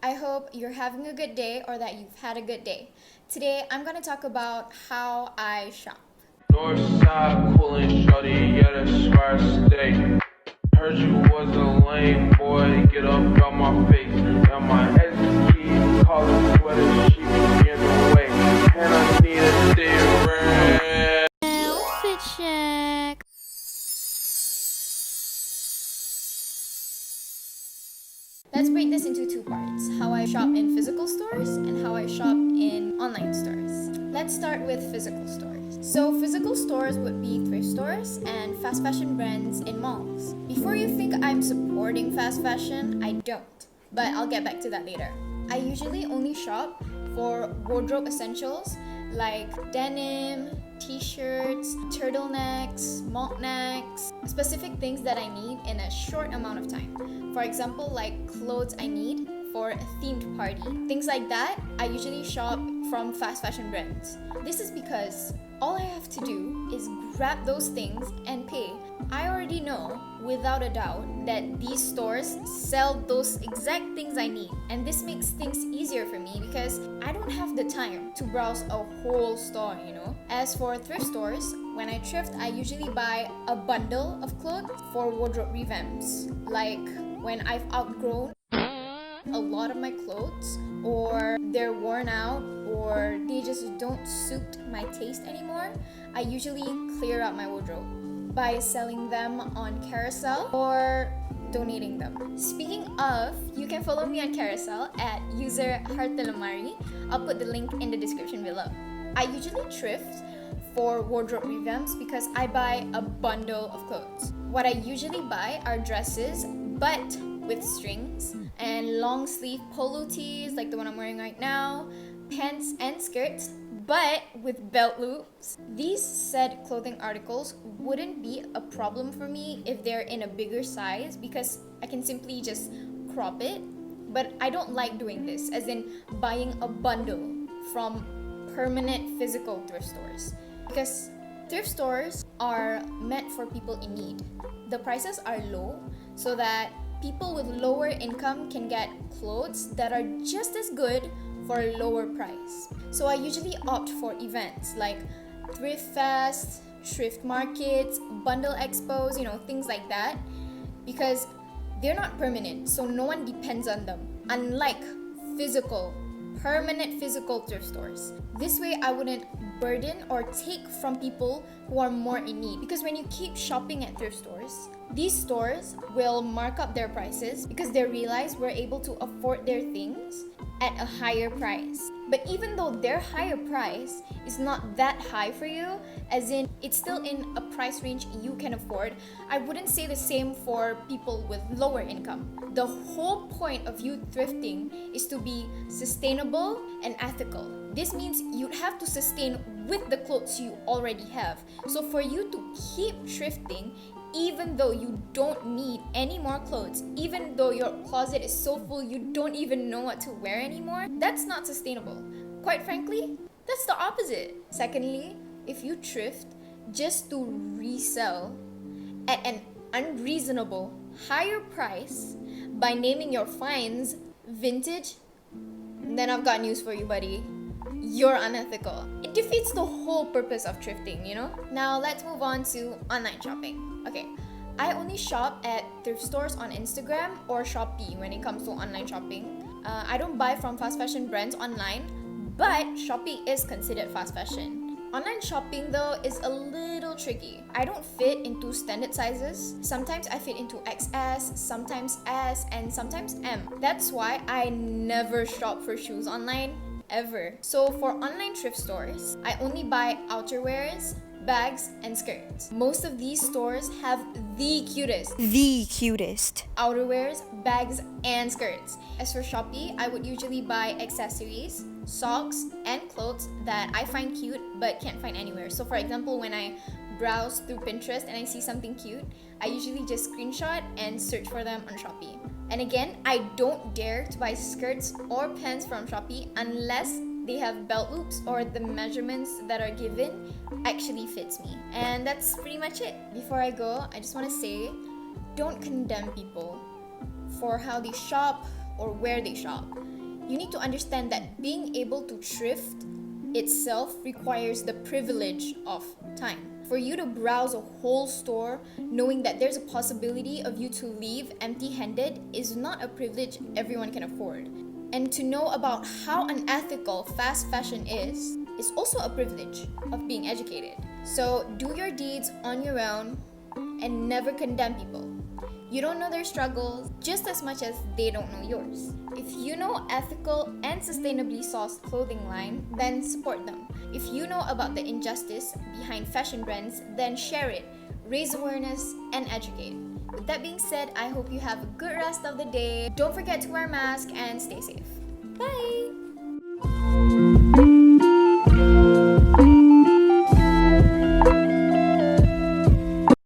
I hope you're having a good day or that you've had a good day. Today, I'm going to talk about how I shop. North side, coolin' shorty, yeah, that's where I stay. Heard you was a lame boy, get up out my face. Now my ex keep calling sweater, she be in the way. And I need a day rent. Outfit check. Let's break this into two parts, how I shop in physical stores and how I shop in online stores. Let's start with physical stores. So physical stores would be thrift stores and fast fashion brands in malls. Before you think I'm supporting fast fashion, I don't, but I'll get back to that later. I usually only shop for wardrobe essentials like denim, t-shirts, turtlenecks, mock necks, specific things that I need in a short amount of time. For example, like clothes I need for a themed party. Things like that, I usually shop from fast fashion brands. This is because all I have to do is grab those things and pay. I already know, without a doubt, that these stores sell those exact things I need. And this makes things easier for me because I don't have the time to browse a whole store, As for thrift stores, when I thrift, I usually buy a bundle of clothes for wardrobe revamps. Like when I've outgrown a lot of my clothes, or they're worn out, or they just don't suit my taste anymore, I usually clear out my wardrobe by selling them on carousell or donating them. Speaking of, you can follow me on carousell at user Hartelamari. I'll put the link in the description below. I usually thrift for wardrobe revamps because I buy a bundle of clothes. What I usually buy are dresses, but with strings, and long sleeve polo tees like the one I'm wearing right now, pants and skirts, but with belt loops. These said clothing articles wouldn't be a problem for me if they're in a bigger size because I can simply just crop it. But I don't like doing this, as in buying a bundle from permanent physical thrift stores, because thrift stores are meant for people in need. The prices are low so that people with lower income can get clothes that are just as good for a lower price. So I usually opt for events like thrift fest, thrift markets, bundle expos, things like that, because they're not permanent, so no one depends on them, unlike permanent physical thrift stores. This way I wouldn't burden or take from people who are more in need, because when you keep shopping at thrift stores, these stores will mark up their prices because they realize we're able to afford their things at a higher price. But even though their higher price is not that high for you, as in it's still in a price range you can afford, I wouldn't say the same for people with lower income. The whole point of you thrifting is to be sustainable and ethical. This means you'd have to sustain with the clothes you already have. So for you to keep thrifting, even though you don't need any more clothes, even though your closet is so full you don't even know what to wear anymore, that's not sustainable. Quite frankly, that's the opposite. Secondly, if you thrift just to resell at an unreasonable higher price by naming your finds vintage, then I've got news for you, buddy. You're unethical. It defeats the whole purpose of thrifting, Now let's move on to online shopping. Okay, I only shop at thrift stores on Instagram or Shopee when it comes to online shopping. I don't buy from fast fashion brands online, but Shopee is considered fast fashion. Online shopping though is a little tricky. I don't fit into standard sizes. Sometimes I fit into XS, sometimes S, and sometimes M. That's why I never shop for shoes online, ever. So for online thrift stores, I only buy outerwears, bags, and skirts. Most of these stores have the cutest outerwears, bags, and skirts. As for Shopee, I would usually buy accessories, socks, and clothes that I find cute but can't find anywhere. So for example, when I browse through Pinterest and I see something cute, I usually just screenshot and search for them on Shopee. And again, I don't dare to buy skirts or pants from Shopee unless they have belt loops or the measurements that are given actually fits me. And that's pretty much it. Before I go, I just want to say, don't condemn people for how they shop or where they shop. You need to understand that being able to thrift itself requires the privilege of time. For you to browse a whole store knowing that there's a possibility of you to leave empty-handed is not a privilege everyone can afford. And to know about how unethical fast fashion is also a privilege of being educated. So do your deeds on your own and never condemn people. You don't know their struggles just as much as they don't know yours. If you know ethical and sustainably sourced clothing line, then support them. If you know about the injustice behind fashion brands, then share it, raise awareness, and educate. With that being said, I hope you have a good rest of the day. Don't forget to wear a mask and stay safe. Bye!